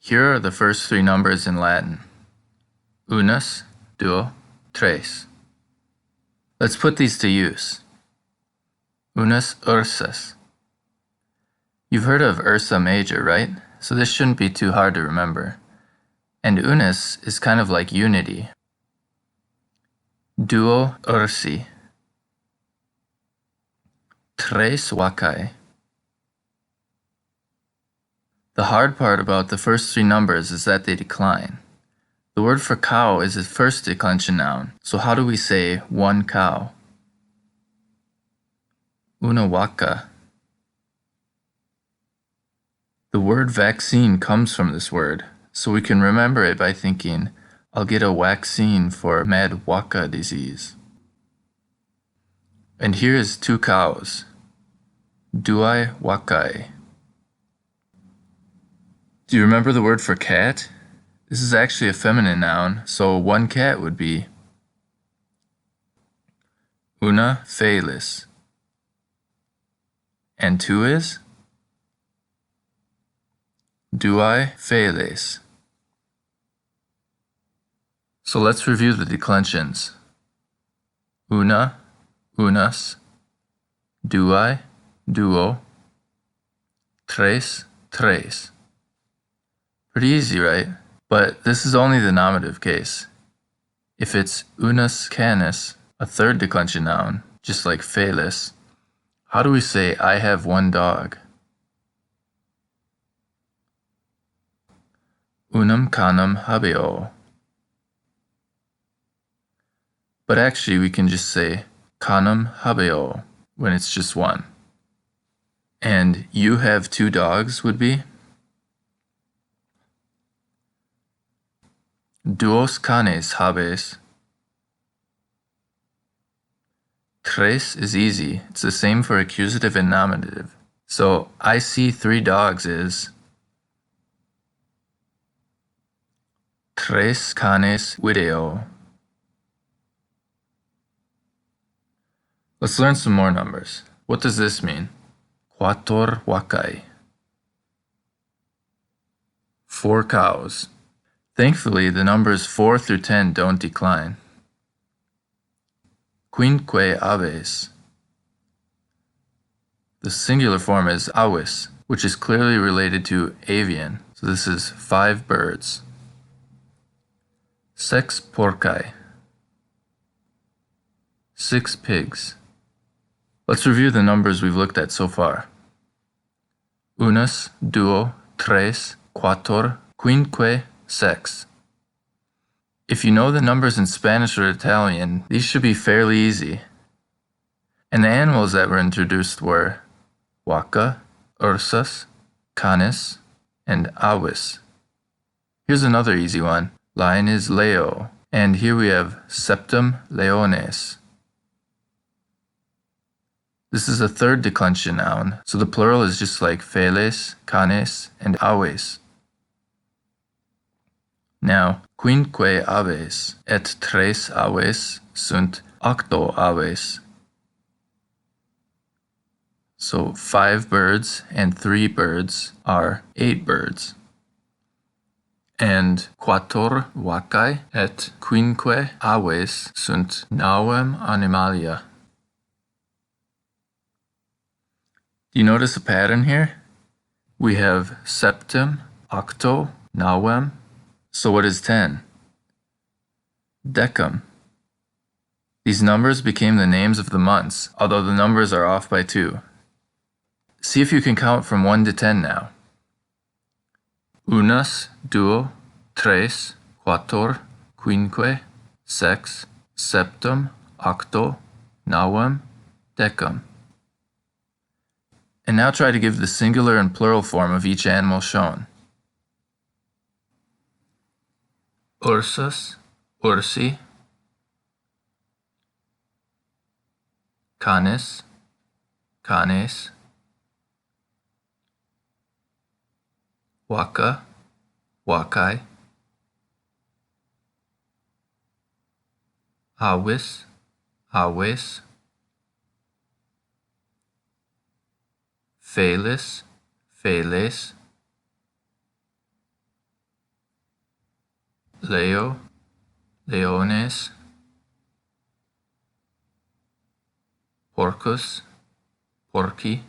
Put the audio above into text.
Here are the first three numbers in Latin. Unus, duo, tres. Let's put these to use. Unus ursas. You've heard of Ursa Major, right? So this shouldn't be too hard to remember. And unus is kind of like unity. Duo ursi. Tres vaccae. The hard part about the first three numbers is that they decline. The word for cow is the first declension noun, so how do we say one cow? Una vacca. The word vaccine comes from this word, so we can remember it by thinking, I'll get a vaccine for mad vacca disease. And here is two cows. Duae vaccae. Do you remember the word for cat? This is actually a feminine noun, so one cat would be una felis. And two is duae feles. So let's review the declensions. Una, unus, duae, duo, tres, tres. Pretty easy, right? But this is only the nominative case. If it's unus canis, a third declension noun, just like felis, how do we say I have one dog? Unum canum habeo. But actually we can just say canum habeo when it's just one. And you have two dogs would be duos canes habes. Tres is easy. It's the same for accusative and nominative. So I see three dogs is tres canes video. Let's learn some more numbers. What does this mean? Quattor vaccae. 4 cows. Thankfully, the numbers 4 through 10 don't decline. Quinque aves. The singular form is avis, which is clearly related to avian, so this is 5 birds. Sex porcae. 6 pigs. Let's review the numbers we've looked at so far. Unus, duo, tres, quattor, quinque, sex. If you know the numbers in Spanish or Italian, these should be fairly easy. And the animals that were introduced were vacca, ursas, canis, and avis. Here's another easy one. Lion is leo, and here we have septem leones. This is a third declension noun, so the plural is just like feles, canes, and aves. Now, quinque aves et tres aves sunt octo aves. So 5 birds and 3 birds are 8 birds. And quattor vaccae et quinque aves sunt nauem animalia. Do you notice a pattern here? We have septem, octo, nauem. So what is 10? Decem. These numbers became the names of the months, although the numbers are off by 2. See if you can count from 1 to 10 now. Unus, duo, tres, quattor, quinque, sex, septem, octo, nauem, decem. And now try to give the singular and plural form of each animal shown. Ursas, ursi, canis, canes, vacca, vaccae, avis, aves, felis, feles, leo, leones, porcus, porci,